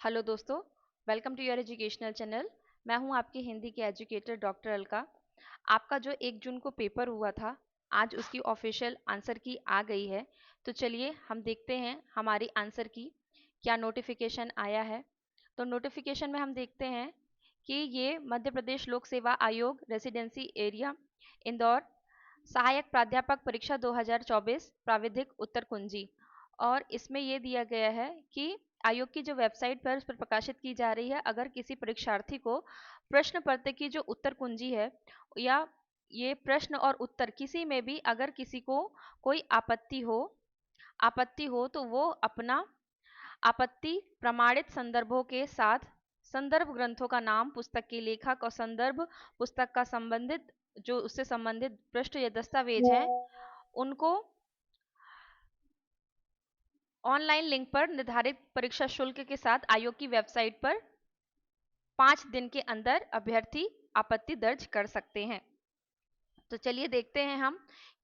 Hello दोस्तों, welcome to your educational channel. मैं हूं आपकी हिंदी के एजुकेटर डॉक्टर अलका। आपका जो 1 जून को पेपर हुआ था, आज उसकी ऑफिशियल आंसर की आ गई है। तो चलिए हम देखते हैं हमारी आंसर की क्या नोटिफिकेशन आया है। तो नोटिफिकेशन में हम देखते हैं कि ये मध्य प्रदेश लोक सेवा आयोग रेसिडेंसी एरिया इंदौर सहायक प्राध्यापक परीक्षा 2024 प्राविधिक उत्तर कुंजी। और इसमें ये दिया गया है कि आयोग की जो वेबसाइट पर उस पर प्रकाशित की जा रही है, अगर किसी परीक्षार्थी को प्रश्न पत्र की जो उत्तर कुंजी है या ये प्रश्न और उत्तर किसी में भी अगर किसी को कोई आपत्ति हो तो वो अपना आपत्ति प्रमाणित संदर्भों के साथ संदर्भ ग्रंथों का नाम, पुस्तक के लेखक और संदर्भ, पुस्तक का संबंधित जो उससे संबंधित पृष्ठ या दस्तावेज हैं, उनको ऑनलाइन लिंक पर निर्धारित परीक्षा शुल्क के साथ आयोग की वेबसाइट पर 5 दिन के अंदर अभ्यर्थी आपत्ति दर्ज कर सकते हैं। तो चलिए देखते हैं हम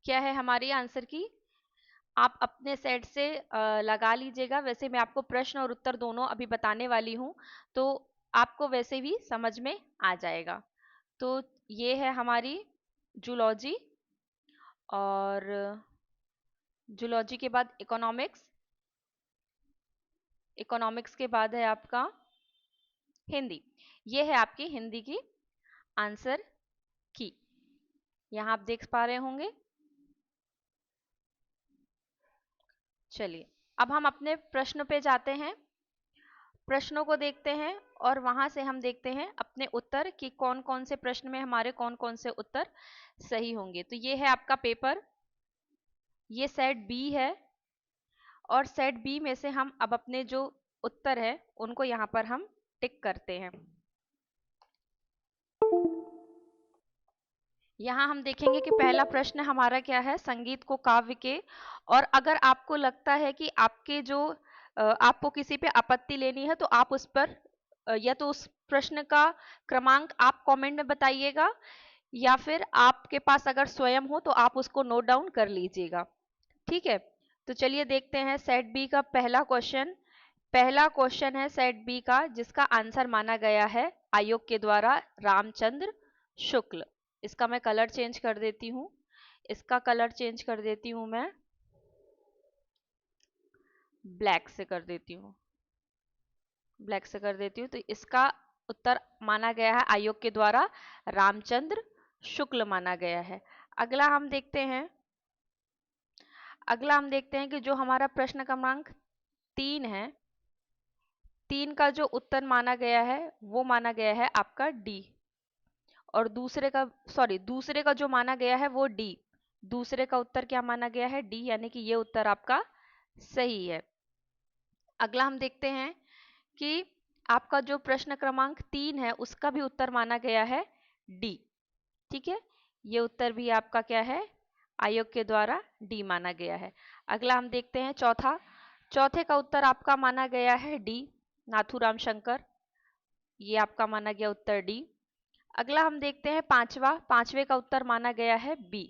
क्या है हमारी आंसर की। आप अपने सेट से लगा लीजिएगा। वैसे मैं आपको प्रश्न और उत्तर दोनों अभी बताने वाली हूँ, तो आपको वैसे भी समझ में आ जाएगा। तो ये है हमारी जूलॉजी, और जूलॉजी के बाद इकोनॉमिक्स, इकोनॉमिक्स के बाद है आपका हिंदी। ये है आपकी हिंदी की आंसर की। यहाँ आप देख पा रहे होंगे। चलिए अब हम अपने प्रश्न पे जाते हैं, प्रश्नों को देखते हैं और वहां से हम देखते हैं अपने उत्तर कि कौन कौन से प्रश्न में हमारे कौन कौन से उत्तर सही होंगे। तो ये है आपका पेपर, ये सेट बी है, और सेट बी में से हम अब अपने जो उत्तर है उनको यहाँ पर हम टिक करते हैं। यहाँ हम देखेंगे कि पहला प्रश्न हमारा क्या है, संगीत को काव्य के। और अगर आपको लगता है कि आपके जो आपको किसी पे आपत्ति लेनी है तो आप उस पर या तो उस प्रश्न का क्रमांक आप कमेंट में बताइएगा, या फिर आपके पास अगर स्वयं हो तो आप उसको नोट डाउन कर लीजिएगा। ठीक है, तो चलिए देखते हैं सेट बी का पहला क्वेश्चन। पहला क्वेश्चन है सेट बी का, जिसका आंसर माना गया है आयोग के द्वारा रामचंद्र शुक्ल। इसका मैं कलर चेंज कर देती हूँ, इसका कलर चेंज कर देती हूँ, मैं ब्लैक से कर देती हूँ, ब्लैक से कर देती हूँ। तो इसका उत्तर माना गया है आयोग के द्वारा रामचंद्र शुक्ल माना गया है। अगला हम देखते हैं, अगला हम देखते हैं कि जो हमारा प्रश्न क्रमांक 3 है, 3 का जो उत्तर माना गया है वो माना गया है आपका डी। और दूसरे का जो माना गया है वो डी। दूसरे का उत्तर क्या माना गया है, डी, यानी कि ये उत्तर आपका सही है। अगला हम देखते हैं कि आपका जो प्रश्न क्रमांक 3 है उसका भी उत्तर माना गया है डी। ठीक है, ये उत्तर भी आपका क्या है, आयोग के द्वारा डी माना गया है। अगला हम देखते हैं चौथा, चौथे का उत्तर आपका माना गया है डी, नाथूराम शंकर, ये आपका माना गया उत्तर डी। अगला हम देखते हैं पांचवा, पांचवे का उत्तर माना गया है बी।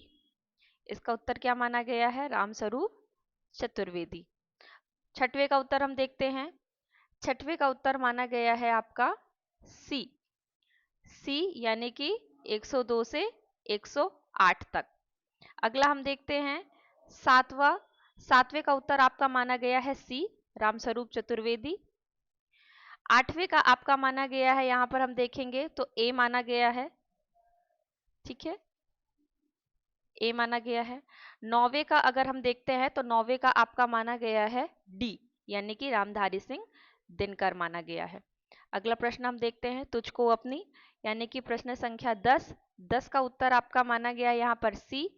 इसका उत्तर क्या माना गया है, रामस्वरूप चतुर्वेदी। छठवें का उत्तर हम देखते हैं, छठवें का उत्तर माना गया है आपका सी, सी यानी कि 102 से 108 तक। अगला हम देखते हैं सातवां, सातवें का उत्तर आपका माना गया है सी, रामस्वरूप चतुर्वेदी। आठवें का आपका माना गया है, यहां पर हम देखेंगे तो ए माना गया है। ठीक है, ए माना गया है। नौवे का अगर हम देखते हैं तो नौवे का आपका माना गया है डी, यानी कि रामधारी सिंह दिनकर माना गया है। अगला प्रश्न हम देखते हैं तुझको अपनी, यानी कि प्रश्न संख्या 10, 10 का उत्तर आपका माना गया है यहाँ पर सी,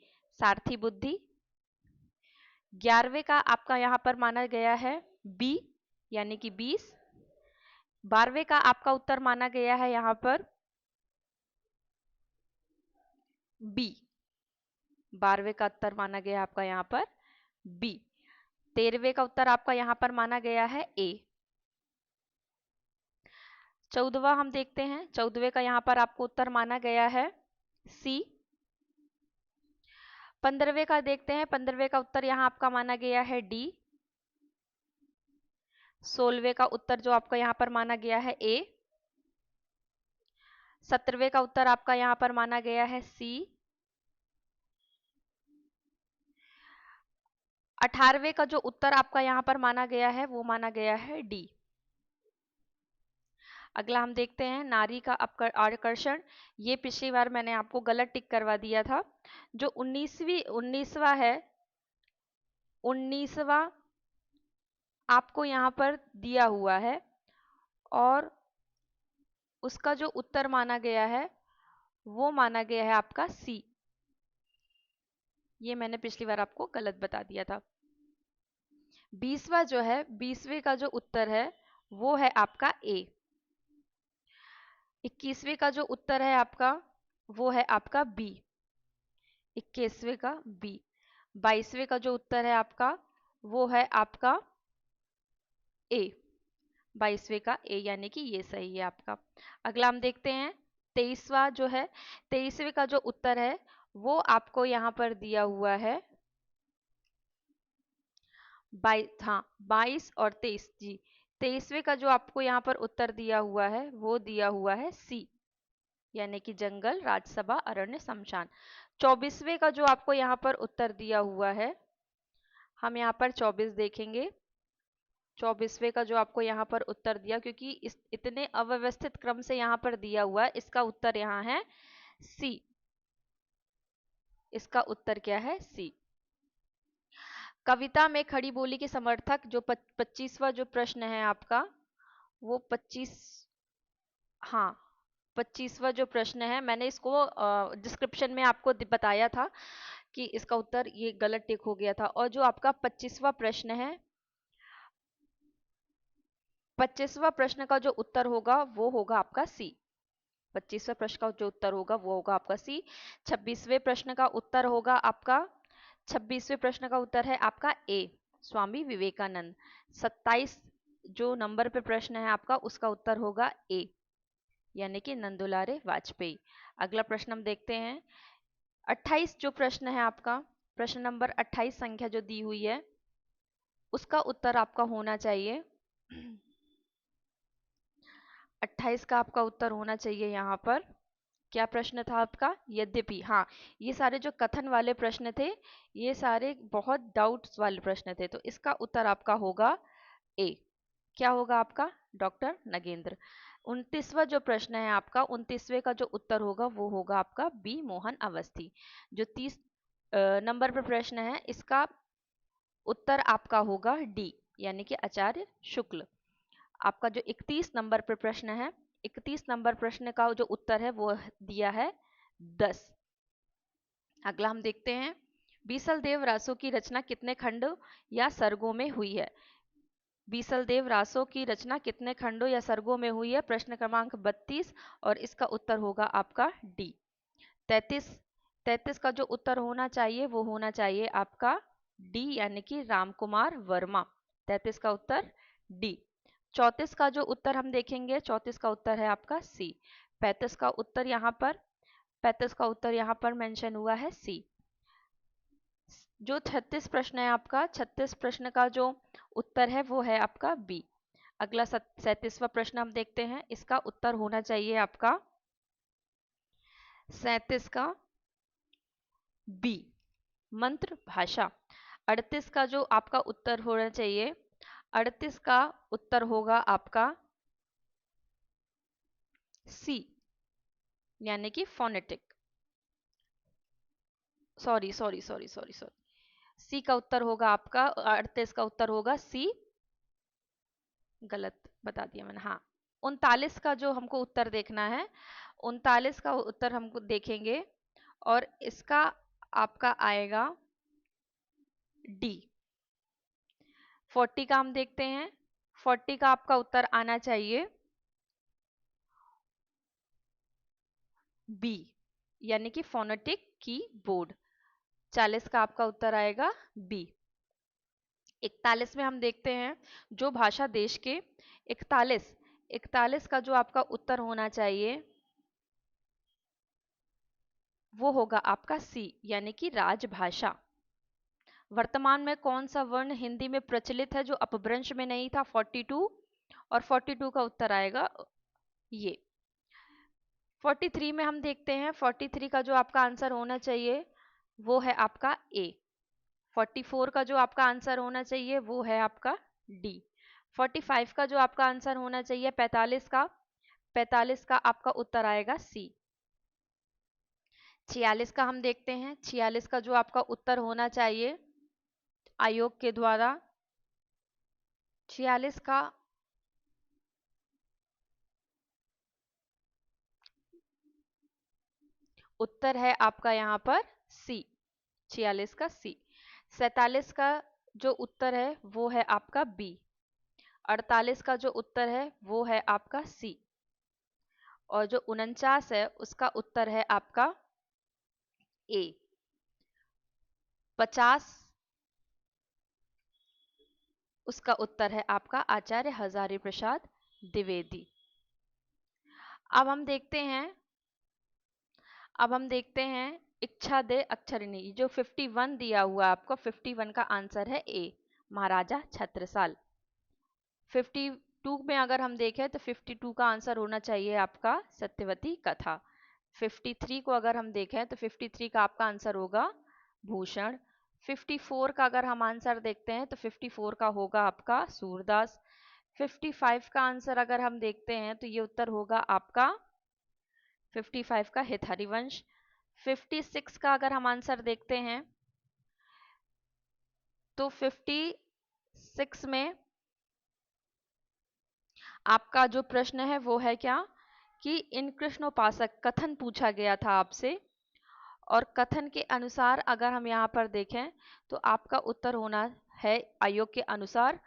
सारथी बुद्धि। 11वें का आपका यहाँ पर माना गया है बी, यानी कि 20। 12वें का आपका उत्तर माना गया है यहाँ पर बी, 12वें का उत्तर माना गया आपका यहाँ पर बी। 13वें का उत्तर आपका यहाँ पर माना गया है ए। 14वां हम देखते हैं, 14वें का यहाँ पर आपको उत्तर माना गया है सी। 15वें का देखते हैं, 15वें का उत्तर यहाँ आपका माना गया है डी। 16वें का उत्तर जो आपका यहाँ पर माना गया है ए। 17वें का उत्तर आपका यहाँ पर माना गया है सी। 18वें का जो उत्तर आपका यहाँ पर माना गया है वो माना गया है डी। अगला हम देखते हैं नारी का आकर्षण। ये पिछली बार मैंने आपको गलत टिक करवा दिया था। जो 19वां है, 19वां आपको यहाँ पर दिया हुआ है और उसका जो उत्तर माना गया है वो माना गया है आपका सी। ये मैंने पिछली बार आपको गलत बता दिया था। 20वां जो है, 20वें का जो उत्तर है वो है आपका ए। 21वें का जो उत्तर है आपका वो है आपका बी। 21वें का बी। 22वें का जो उत्तर है आपका वो है आपका ए। 22वें का ए, यानी कि ये सही है आपका। अगला हम देखते हैं 23वां जो है, 23वें का जो उत्तर है वो आपको यहाँ पर दिया हुआ है 22। हाँ, 22 और 23 जी। 23वें का जो आपको यहाँ पर उत्तर दिया हुआ है वो दिया हुआ है सी, यानी कि जंगल, राजसभा, अरण्य, शमशान। 24वें का जो आपको यहाँ पर उत्तर दिया हुआ है, हम यहाँ पर 24 देखेंगे। 24वें का जो आपको यहाँ पर उत्तर दिया, क्योंकि इस इतने अव्यवस्थित क्रम से यहाँ पर दिया हुआ है, इसका उत्तर यहाँ है सी। इसका उत्तर क्या है? सी। कविता में खड़ी बोली के समर्थक जो 25वां जो प्रश्न है आपका वो 25। हाँ, 25वां जो प्रश्न है, मैंने इसको डिस्क्रिप्शन में आपको बताया था कि इसका उत्तर ये गलत टिक हो गया था। और जो आपका 25वां प्रश्न है, 25वां प्रश्न का जो उत्तर होगा वो होगा आपका सी। 25वें प्रश्न का जो उत्तर होगा वो होगा आपका सी। 26वें प्रश्न का उत्तर होगा आपका, 26वें प्रश्न का उत्तर है आपका ए, स्वामी विवेकानंद। 27 जो नंबर पे प्रश्न है आपका उसका उत्तर होगा ए, यानी कि नंदुलारे वाजपेयी। अगला प्रश्न हम देखते हैं 28 जो प्रश्न है आपका, प्रश्न नंबर 28 संख्या जो दी हुई है उसका उत्तर आपका होना चाहिए 28 का आपका उत्तर होना चाहिए यहाँ पर। क्या प्रश्न था आपका? यद्यपि। हाँ, ये सारे जो कथन वाले प्रश्न थे ये सारे बहुत डाउट्स वाले प्रश्न थे, तो इसका उत्तर आपका होगा ए। क्या होगा आपका? डॉक्टर नगेंद्र। 29वां जो प्रश्न है आपका, 29वें का जो उत्तर होगा वो होगा आपका बी, मोहन अवस्थी। जो 30 नंबर पर प्रश्न है इसका उत्तर आपका होगा डी, यानी कि आचार्य शुक्ल। आपका जो 31 नंबर पर प्रश्न है, 31 नंबर प्रश्न का जो उत्तर है वो दिया है 10। अगला हम देखते हैं बीसल देव रासों की रचना कितने खंड या सर्गों में हुई है? बीसल देव रासों की रचना कितने खंडों या सर्गों में हुई है? प्रश्न क्रमांक 32 और इसका उत्तर होगा आपका डी। 33 का जो उत्तर होना चाहिए वो होना चाहिए आपका डी, यानी कि रामकुमार वर्मा। 33 का उत्तर डी। 34 का जो उत्तर हम देखेंगे, 34 का उत्तर है आपका सी। 35 का उत्तर यहाँ पर 35 का उत्तर यहाँ पर मेंशन हुआ है सी। जो 36 प्रश्न है आपका, 36 प्रश्न का जो उत्तर है वो है आपका बी। अगला 37वां प्रश्न हम देखते हैं, इसका उत्तर होना चाहिए आपका 37 का बी, मंत्र भाषा। 38 का जो आपका उत्तर होना चाहिए, 38 का उत्तर होगा आपका सी, यानी कि phonetic. Sorry sorry sorry sorry sorry, C का उत्तर होगा आपका, 38 का उत्तर होगा सी। गलत बता दिया मैंने। हाँ, 39 का जो हमको उत्तर देखना है, 39 का उत्तर हमको देखेंगे और इसका आपका आएगा डी। 40 का हम देखते हैं, 40 का आपका उत्तर आना चाहिए बी, यानी कि फोनेटिक कीबोर्ड। 40 का आपका उत्तर आएगा बी। 41 में हम देखते हैं जो भाषा देश के, 41 का जो आपका उत्तर होना चाहिए वो होगा आपका सी, यानी कि राजभाषा। वर्तमान में कौन सा वर्ण हिंदी में प्रचलित है जो अपभ्रंश में नहीं था? 42, और 42 का उत्तर आएगा ये। 43 में हम देखते हैं, 43 का जो आपका आंसर होना चाहिए वो है आपका ए। 44 का जो आपका आंसर होना चाहिए वो है आपका डी। 45 का जो आपका आंसर होना चाहिए 45 का आपका उत्तर आएगा सी। 46 का हम देखते हैं, 46 का जो आपका उत्तर होना चाहिए आयोग के द्वारा, 46 का उत्तर है आपका यहाँ पर सी। 46 का सी। 47 का जो उत्तर है वो है आपका बी। 48 का जो उत्तर है वो है आपका सी। और जो 49 है उसका उत्तर है आपका ए। 50 उसका उत्तर है आपका आचार्य हजारी प्रसाद द्विवेदी। अब हम देखते हैं अब हम देखते हैं इच्छा दे अक्षरिणी, जो 51 दिया हुआ है आपको, 51 का आंसर है ए, महाराजा छत्रसाल। 52 में अगर हम देखें तो 52 का आंसर होना चाहिए आपका सत्यवती कथा। 53 को अगर हम देखें तो 53 का आपका आंसर होगा भूषण। 54 का अगर हम आंसर देखते हैं तो 54 का होगा आपका सूरदास। 55 का आंसर अगर हम देखते हैं तो ये उत्तर होगा आपका 55 का हित हरिवंश। 56 का अगर हम आंसर देखते हैं तो 56 में आपका जो प्रश्न है वो है क्या, कि इन कृष्णोपासक कथन पूछा गया था आपसे, और कथन के अनुसार अगर हम यहाँ पर देखें तो आपका उत्तर होना है आयोग के अनुसार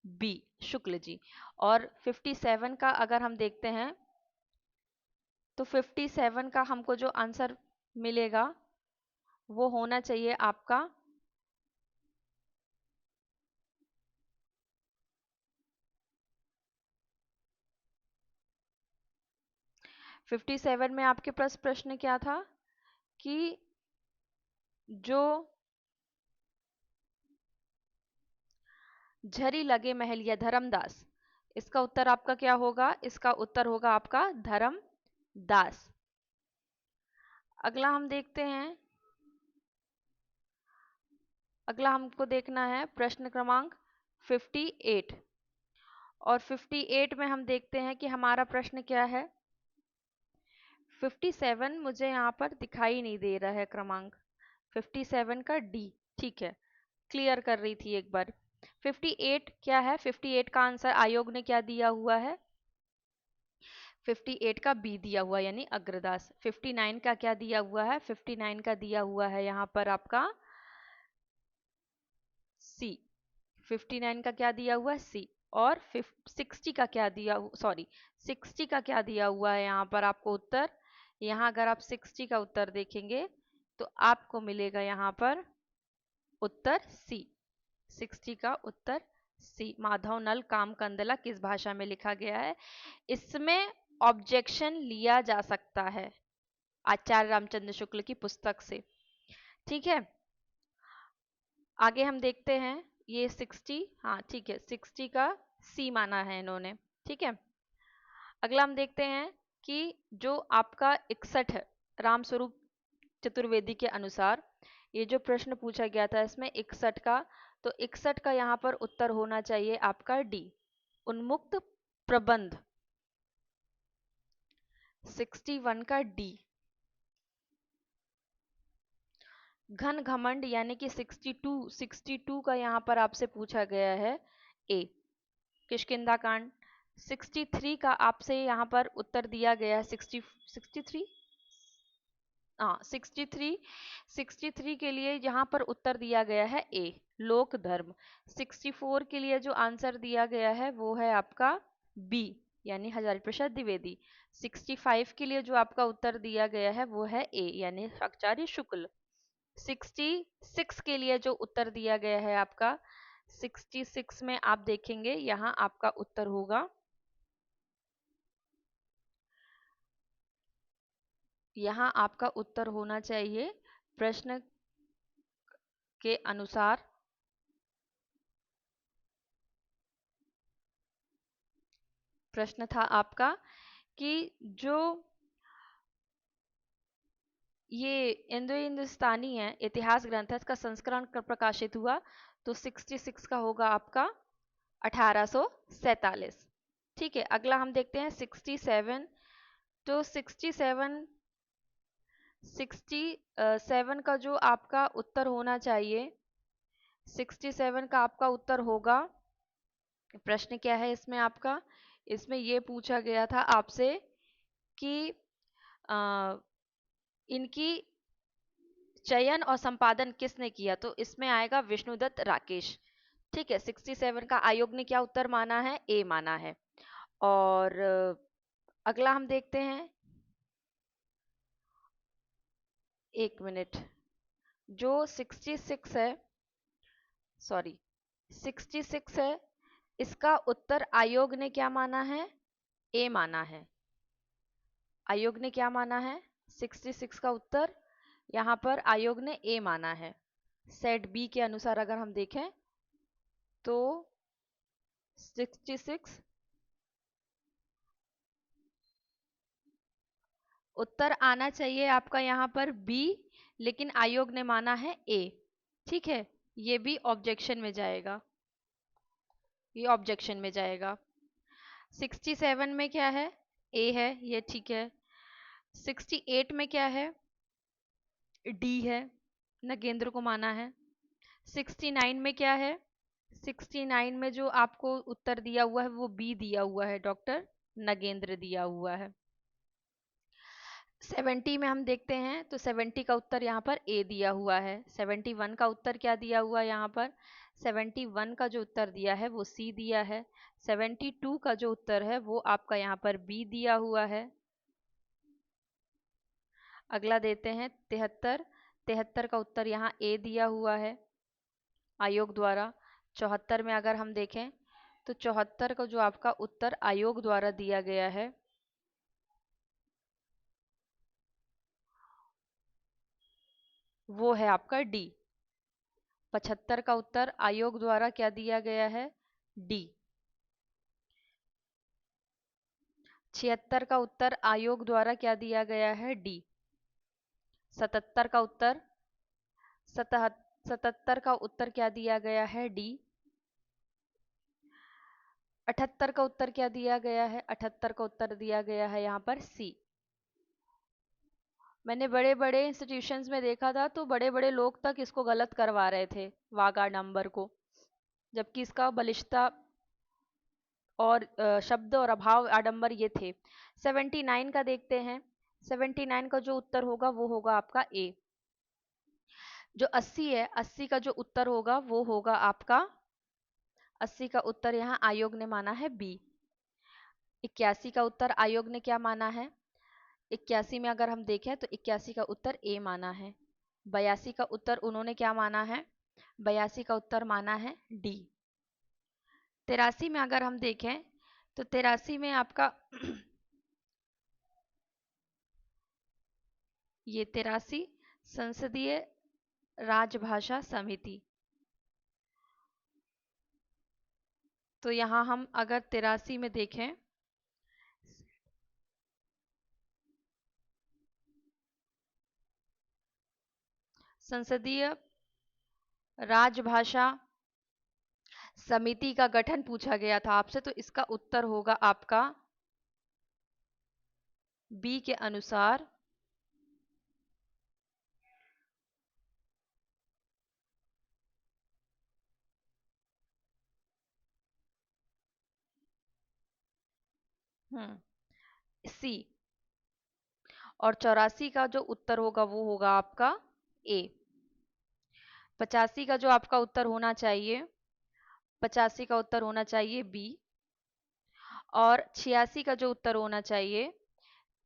बी, शुक्ल जी। और 57 का अगर हम देखते हैं तो 57 का हमको जो आंसर मिलेगा वो होना चाहिए आपका 57 में आपके पास प्रश्न क्या था कि जो झरी लगे महलिया धर्मदास, इसका उत्तर आपका क्या होगा? इसका उत्तर होगा आपका धर्मदास। अगला हम देखते हैं, अगला हमको देखना है प्रश्न क्रमांक 58। और 58 में हम देखते हैं कि हमारा प्रश्न क्या है। 57 मुझे यहाँ पर दिखाई नहीं दे रहा है क्रमांक, 57 का डी, ठीक है, क्लियर कर रही थी एक बार। 58 क्या है? 58 का आंसर आयोग ने क्या दिया हुआ है? 58 का बी दिया हुआ यानी अग्रदास। 59 का क्या दिया हुआ है? 59 का दिया हुआ है यहाँ पर आपका सी। 59 का क्या दिया हुआ है? सी। और 60 का क्या दिया, सॉरी 60 का क्या दिया हुआ है यहाँ पर आपको उत्तर? यहाँ अगर आप 60 का उत्तर देखेंगे तो आपको मिलेगा यहाँ पर उत्तर सी। 60 का उत्तर सी, माधव नल काम कंदला किस भाषा में लिखा गया है? इसमें ऑब्जेक्शन लिया जा सकता है आचार्य रामचंद्र शुक्ल की पुस्तक से, ठीक है। आगे हम देखते हैं, ये 60, हाँ ठीक है, 60 का सी माना है इन्होंने, ठीक है। अगला हम देखते हैं कि जो आपका 61 है रामस्वरूप चतुर्वेदी के अनुसार, ये जो प्रश्न पूछा गया था इसमें 61 का, तो 61 का यहाँ पर उत्तर होना चाहिए आपका डी, उन्मुक्त प्रबंध। 61 का डी। घन घमंड यानी कि 62 का यहाँ पर आपसे पूछा गया है ए, किष्किंधा कांड। 63 का आपसे यहाँ पर उत्तर दिया गया है 63, हाँ 63 के लिए यहाँ पर उत्तर दिया गया है ए, लोक धर्म। 64 के लिए जो आंसर दिया गया है वो है आपका बी, यानी हजारी प्रसाद द्विवेदी। 65 के लिए जो आपका उत्तर दिया गया है वो है ए, यानी आचार्य शुक्ल। 66 के लिए जो उत्तर दिया गया है आपका, 66 में आप देखेंगे यहाँ आपका उत्तर होगा, यहाँ आपका उत्तर होना चाहिए प्रश्न के अनुसार प्रश्न था आपका कि जो ये इंडो हिंदुस्तानी है इतिहास ग्रंथ है, इसका संस्करण कब प्रकाशित हुआ? तो 66 का होगा आपका 1847। ठीक है, अगला हम देखते हैं 67। तो 67 का जो आपका उत्तर होना चाहिए, 67 का आपका उत्तर होगा, प्रश्न क्या है इसमें आपका, इसमें ये पूछा गया था आपसे कि इनकी चयन और संपादन किसने किया? तो इसमें आएगा विष्णुदत्त राकेश। ठीक है, 67 का आयोग ने क्या उत्तर माना है? ए माना है। और अगला हम देखते हैं, एक मिनट, जो 66 है, सॉरी 66 है, इसका उत्तर आयोग ने क्या माना है? ए माना है। आयोग ने क्या माना है? 66 का उत्तर यहाँ पर आयोग ने ए माना है। सेट बी के अनुसार अगर हम देखें तो 66 उत्तर आना चाहिए आपका यहाँ पर बी, लेकिन आयोग ने माना है ए। ठीक है, ये भी ऑब्जेक्शन में जाएगा, ये ऑब्जेक्शन में जाएगा। 67 में क्या है? ए है, ये ठीक है। 68 में क्या है? डी है, नगेंद्र को माना है। 69 में क्या है? 69 में जो आपको उत्तर दिया हुआ है वो बी दिया हुआ है, डॉक्टर नगेंद्र दिया हुआ है। 70 में हम देखते हैं तो 70 का उत्तर यहाँ पर ए दिया हुआ है। 71 का उत्तर क्या दिया हुआ है यहाँ पर? 71 का जो उत्तर दिया है वो सी दिया है। 72 का जो उत्तर है वो आपका यहाँ पर बी दिया हुआ है। अगला देते हैं 73। 73 का उत्तर यहाँ ए दिया हुआ है आयोग द्वारा। 74 में अगर हम देखें तो 74 का जो आपका उत्तर आयोग द्वारा दिया गया है वो है आपका डी। 75 का उत्तर आयोग द्वारा क्या दिया गया है? डी। 76 का उत्तर आयोग द्वारा क्या दिया गया है? डी। 77 का उत्तर 77 का उत्तर क्या दिया गया है? डी। 78 का उत्तर क्या दिया गया है? 78 का उत्तर दिया गया है यहाँ पर सी। मैंने बड़े बड़े इंस्टीट्यूशंस में देखा था तो बड़े बड़े लोग तक इसको गलत करवा रहे थे, वागा नंबर को, जबकि इसका बलिष्ठता और शब्द और अभाव आडंबर ये थे। 79 का देखते हैं। 79 का जो उत्तर होगा वो होगा आपका ए। जो 80 है, 80 का जो उत्तर होगा वो होगा आपका, 80 का उत्तर यहाँ आयोग ने माना है बी। 81 का उत्तर आयोग ने क्या माना है? 81 में अगर हम देखें तो 81 का उत्तर ए माना है। 82 का उत्तर उन्होंने क्या माना है? 82 का उत्तर माना है डी। 83 में अगर हम देखें तो 83 में आपका ये 83 संसदीय राजभाषा समिति, तो यहाँ हम अगर 83 में देखें संसदीय राजभाषा समिति का गठन पूछा गया था आपसे, तो इसका उत्तर होगा आपका बी के अनुसार सी। और 84 का जो उत्तर होगा वो होगा आपका ए। 85 का जो आपका उत्तर होना चाहिए, 85 का उत्तर होना चाहिए बी। और 86 का जो उत्तर होना चाहिए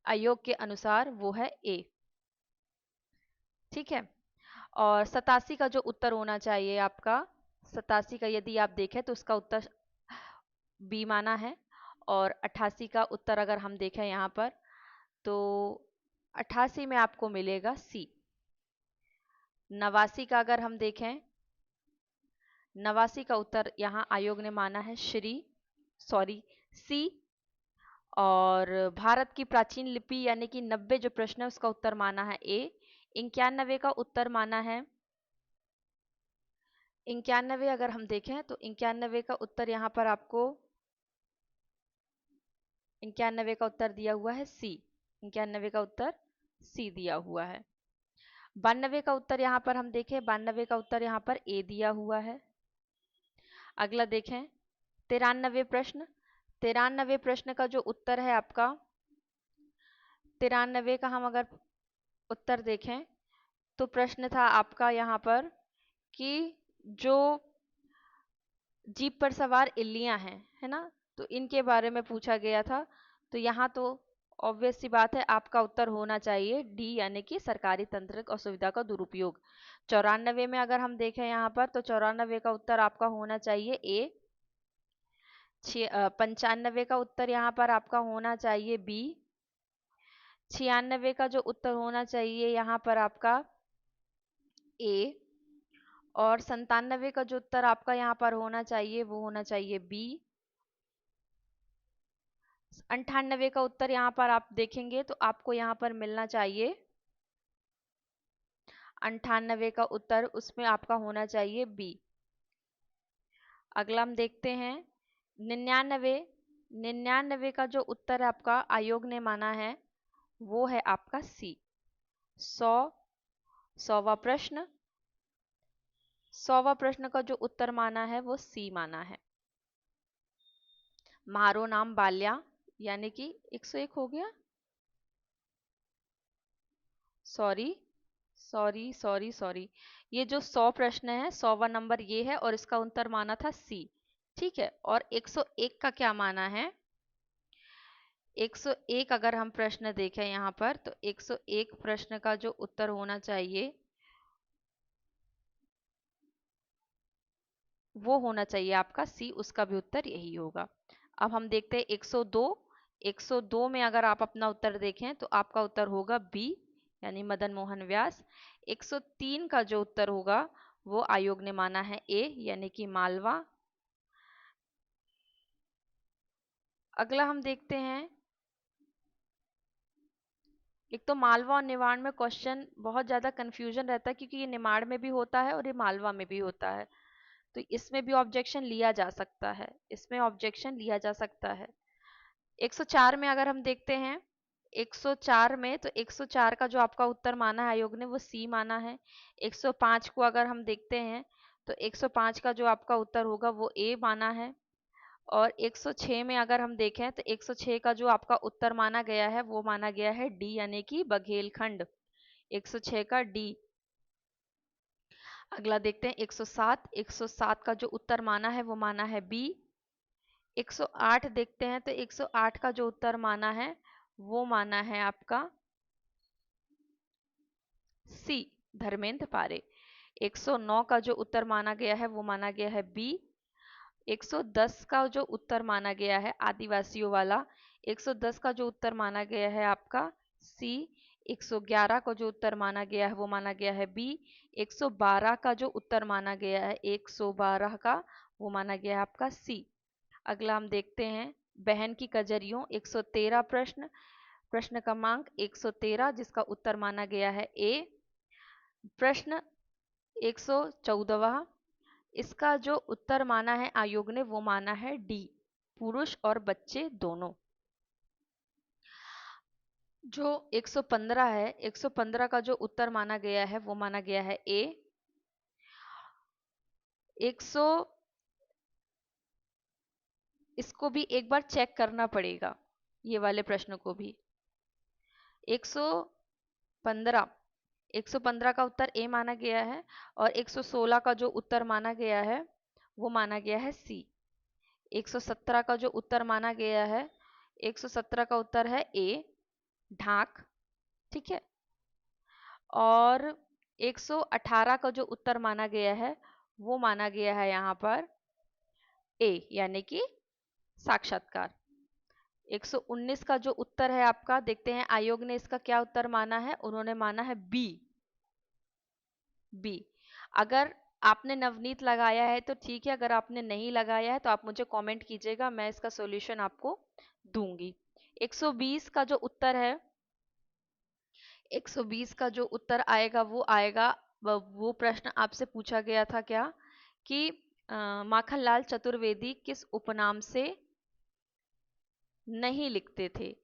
आयोग के अनुसार वो है ए। ठीक है, और 87 का जो उत्तर होना चाहिए आपका, 87 का यदि आप देखें तो उसका उत्तर बी माना है। और 88 का उत्तर अगर हम देखें यहाँ पर तो 88 में आपको मिलेगा सी। 89 का अगर हम देखें 89 का उत्तर यहाँ आयोग ने माना है सी। और भारत की प्राचीन लिपि यानी कि 90 जो प्रश्न है उसका उत्तर माना है ए। 91 का उत्तर माना है 91 अगर हम देखें तो 91 का उत्तर यहाँ पर आपको 91 का उत्तर दिया हुआ है सी। 91 का उत्तर सी दिया हुआ है। 92 का उत्तर यहाँ पर हम देखें, 92 का उत्तर यहाँ पर ए दिया हुआ है। अगला देखें 93 प्रश्न। 93 प्रश्न का जो उत्तर है आपका 93 का हम अगर उत्तर देखें तो प्रश्न था आपका यहाँ पर कि जो जीप पर सवार इल्लियां हैं, है ना, तो इनके बारे में पूछा गया था। तो यहाँ तो ऑब्वियस सी बात है आपका उत्तर होना चाहिए डी यानी कि सरकारी तंत्र और सुविधा का दुरुपयोग। 94 में अगर हम देखें यहाँ पर तो 94 का उत्तर आपका होना चाहिए ए। 95 का उत्तर यहाँ पर आपका होना चाहिए बी। 96 का जो उत्तर होना चाहिए यहाँ पर आपका ए। और 97 का जो उत्तर आपका यहाँ पर होना चाहिए वो होना चाहिए बी। 98 का उत्तर यहाँ पर आप देखेंगे तो आपको यहाँ पर मिलना चाहिए 98 का उत्तर, उसमें आपका होना चाहिए बी। अगला हम देखते हैं 99। 99 का जो उत्तर आपका आयोग ने माना है वो है आपका सी। 100वां प्रश्न, 100वां प्रश्न का जो उत्तर माना है वो सी माना है। मारो नाम बाल्या यानी कि 101 हो गया, सॉरी, ये जो 100 प्रश्न है 100वां नंबर ये है और इसका उत्तर माना था सी। ठीक है, और 101 का क्या माना है? 101 अगर हम प्रश्न देखें यहाँ पर तो 101 प्रश्न का जो उत्तर होना चाहिए वो होना चाहिए आपका सी, उसका भी उत्तर यही होगा। अब हम देखते हैं 102। 102 में अगर आप अपना उत्तर देखें तो आपका उत्तर होगा बी यानी मदन मोहन व्यास। 103 का जो उत्तर होगा वो आयोग ने माना है ए यानी कि मालवा। अगला हम देखते हैं, एक तो मालवा और निमाड़ में क्वेश्चन बहुत ज़्यादा कंफ्यूजन रहता है क्योंकि ये निमाड़ में भी होता है और ये मालवा में भी होता है, तो इसमें भी ऑब्जेक्शन लिया जा सकता है, इसमें ऑब्जेक्शन लिया जा सकता है। 104 में अगर हम देखते हैं 104 में तो 104 का जो आपका उत्तर माना है आयोग ने वो सी माना है। 105 को अगर हम देखते हैं तो 105 का जो आपका उत्तर होगा वो ए माना है। और 106 में अगर हम देखें तो 106 का जो आपका उत्तर माना गया है वो माना गया है डी यानी कि बघेलखंड। 106 का डी। अगला देखते हैं 107। 107 का जो उत्तर माना है वो माना है बी। 108 देखते हैं तो 108 का जो उत्तर माना है वो माना है आपका सी धर्मेंद्र पारे। 109 का जो उत्तर माना गया है वो माना गया है बी। 110 का जो उत्तर माना गया है आदिवासियों वाला, 110 का जो उत्तर माना गया है आपका सी। 111 का जो उत्तर माना गया है वो माना गया है बी। 112 का जो उत्तर माना गया है 112 का वो माना गया है आपका सी। अगला हम देखते हैं बहन की कजरियों। 113 प्रश्न, प्रश्न क्रमांक 113 जिसका उत्तर माना गया है ए। प्रश्न 114, इसका जो उत्तर माना है आयोग ने वो माना है डी, पुरुष और बच्चे दोनों। जो 115 है, 115 का जो उत्तर माना गया है वो माना गया है ए। 100, इसको भी एक बार चेक करना पड़ेगा ये वाले प्रश्न को भी। 115, 115 का उत्तर ए माना गया है और 116 का जो उत्तर माना गया है वो माना गया है सी। 117 का जो उत्तर माना गया है, 117 का उत्तर है ए ढाक। ठीक है, और 118 का जो उत्तर माना गया है वो माना गया है यहाँ पर ए यानी कि साक्षात्कार। 119 का जो उत्तर है आपका, देखते हैं आयोग ने इसका क्या उत्तर माना है, उन्होंने माना है बी। बी अगर आपने नवनीत लगाया है तो ठीक है, अगर आपने नहीं लगाया है तो आप मुझे कमेंट कीजिएगा, मैं इसका सॉल्यूशन आपको दूंगी। 120 का जो उत्तर है, 120 का जो उत्तर आएगा वो आएगा, वो प्रश्न आपसे पूछा गया था क्या कि माखनलाल चतुर्वेदी किस उपनाम से नहीं लिखते थे,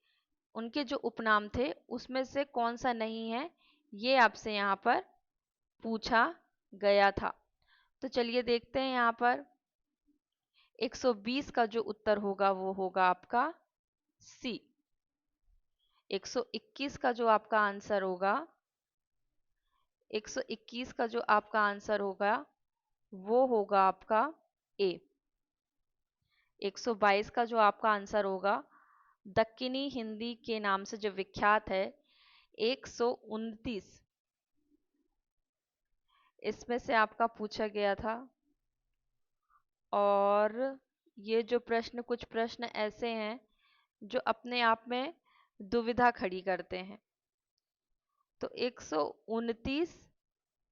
उनके जो उपनाम थे उसमें से कौन सा नहीं है, ये आपसे यहाँ पर पूछा गया था। तो चलिए देखते हैं यहाँ पर 120 का जो उत्तर होगा वो होगा आपका सी। 121 का जो आपका आंसर होगा, 121 का जो आपका आंसर होगा वो होगा आपका ए। 122 का जो आपका आंसर होगा, दक्कनी हिंदी के नाम से जो विख्यात है, 129 इसमें से आपका पूछा गया था। और ये जो प्रश्न, कुछ प्रश्न ऐसे हैं जो अपने आप में दुविधा खड़ी करते हैं। तो 129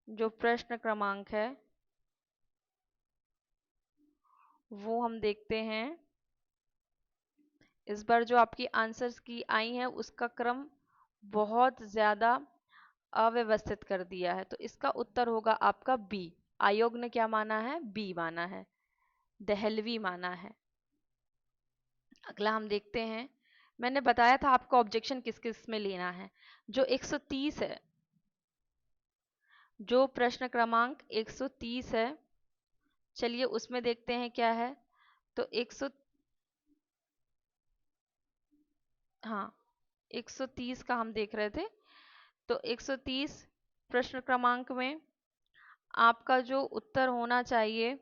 जो प्रश्न क्रमांक है वो हम देखते हैं। इस बार जो आपकी आंसर्स की आई हैं उसका क्रम बहुत ज़्यादा अव्यवस्थित कर दिया है, तो इसका उत्तर होगा आपका बी। आयोग ने क्या माना है, बी माना है, दहलवी माना है। अगला हम देखते हैं, मैंने बताया था आपको ऑब्जेक्शन किस किस में लेना है। जो 130 है, जो प्रश्न क्रमांक 130 है, चलिए उसमें देखते हैं क्या है। तो 100, हाँ 130 का हम देख रहे थे। तो 130 प्रश्न क्रमांक में आपका जो उत्तर होना चाहिए,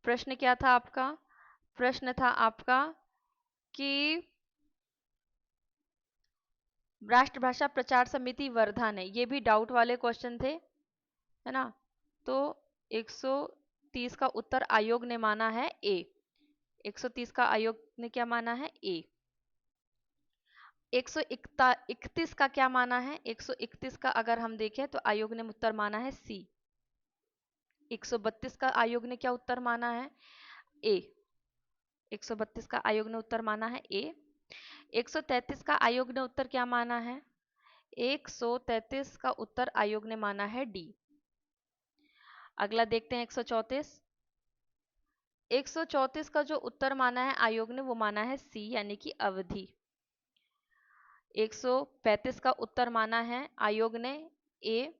प्रश्न क्या था आपका, प्रश्न था आपका कि राष्ट्रभाषा प्रचार समिति वर्धा ने, ये भी डाउट वाले क्वेश्चन थे, है ना। तो 130 का उत्तर आयोग ने माना है ए। 130 का आयोग ने क्या माना है, ए। 131 का क्या माना है, 131 का अगर हम देखें तो आयोग ने उत्तर माना है सी। 132 का आयोग ने क्या उत्तर माना है, ए। 132 का आयोग ने उत्तर माना है ए। 133 का आयोग ने उत्तर क्या माना है, 133 का उत्तर आयोग ने माना है डी। अगला देखते हैं 134। 134 का जो उत्तर माना है आयोग ने वो माना है सी, यानी कि अवधि। 135 का उत्तर माना है आयोग ने ए,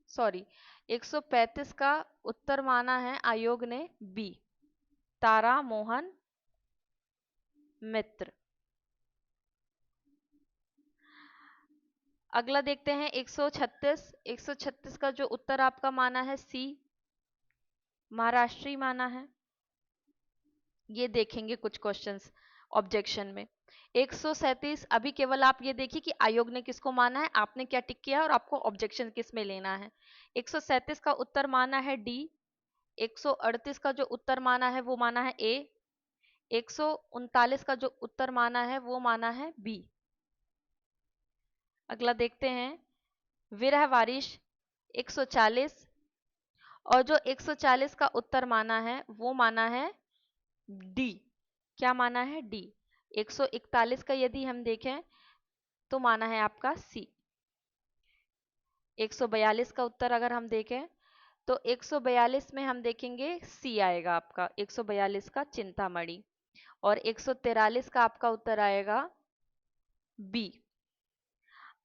सॉरी 135 का उत्तर माना है आयोग ने बी, तारा मोहन मित्र। अगला देखते हैं 136। 136 का जो उत्तर आपका माना है सी, महाराष्ट्री माना है। ये देखेंगे कुछ क्वेश्चंस ऑब्जेक्शन में। 137 अभी केवल आप ये देखिए कि आयोग ने किसको माना है, आपने क्या टिक किया और आपको ऑब्जेक्शन किस में लेना है। 137 का उत्तर माना है डी। 138 का जो उत्तर माना है वो माना है ए। 139 का जो उत्तर माना है वो माना है बी। अगला देखते हैं विरह वारिश 140, और जो 140 का उत्तर माना है वो माना है डी। क्या माना है, डी। 141 का यदि हम देखें तो माना है आपका सी। 142 का उत्तर अगर हम देखें तो 142 में हम देखेंगे सी आएगा आपका, 142 का चिंतामणि। और 143 का आपका उत्तर आएगा बी।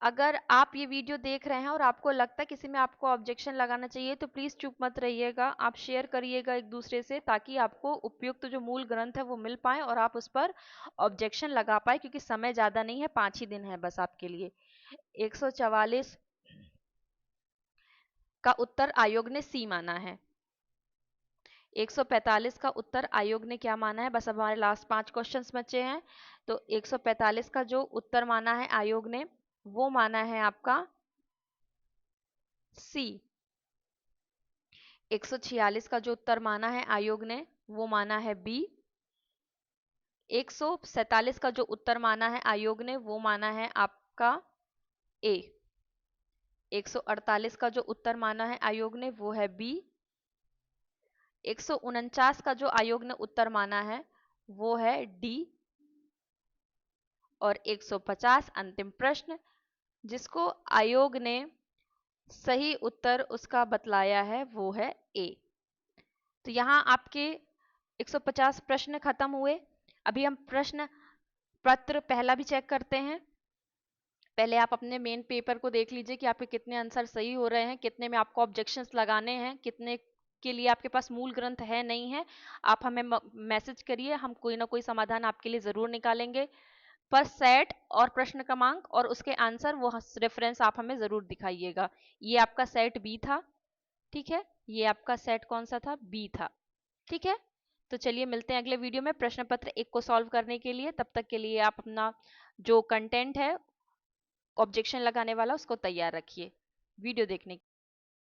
अगर आप ये वीडियो देख रहे हैं और आपको लगता है किसी में आपको ऑब्जेक्शन लगाना चाहिए तो प्लीज़ चुप मत रहिएगा, आप शेयर करिएगा एक दूसरे से, ताकि आपको उपयुक्त जो मूल ग्रंथ है वो मिल पाए और आप उस पर ऑब्जेक्शन लगा पाए, क्योंकि समय ज़्यादा नहीं है, 5 ही दिन है बस आपके लिए। 144 का उत्तर आयोग ने सी माना है। 145 का उत्तर आयोग ने क्या माना है, बस अब हमारे लास्ट 5 क्वेश्चंस बचे हैं। तो 145 का जो उत्तर माना है आयोग ने वो माना है आपका सी। 146 का जो उत्तर माना है आयोग ने वो माना है बी। 147 का जो उत्तर माना है आयोग ने वो माना है आपका ए। 148 का जो उत्तर माना है आयोग ने वो है बी। 149 का जो आयोग ने उत्तर माना है वो है डी। और 150 अंतिम प्रश्न जिसको आयोग ने सही उत्तर उसका बतलाया है वो है ए। तो यहाँ आपके 150 प्रश्न खत्म हुए। अभी हम प्रश्न पत्र पहला भी चेक करते हैं। पहले आप अपने मेन पेपर को देख लीजिए कि आपके कितने आंसर सही हो रहे हैं, कितने में आपको ऑब्जेक्शंस लगाने हैं, कितने के लिए आपके पास मूल ग्रंथ है नहीं है। आप हमें मैसेज करिए, हम कोई ना कोई समाधान आपके लिए जरूर निकालेंगे। पर सेट और प्रश्न क्रमांक और उसके आंसर वो रेफरेंस आप हमें जरूर दिखाइएगा। ये आपका सेट बी था, ठीक है। ये आपका सेट कौन सा था? बी था, ठीक है। तो चलिए मिलते हैं अगले वीडियो में प्रश्न पत्र 1 को सॉल्व करने के लिए। तब तक के लिए आप अपना जो कंटेंट है ऑब्जेक्शन लगाने वाला उसको तैयार रखिए। वीडियो देखने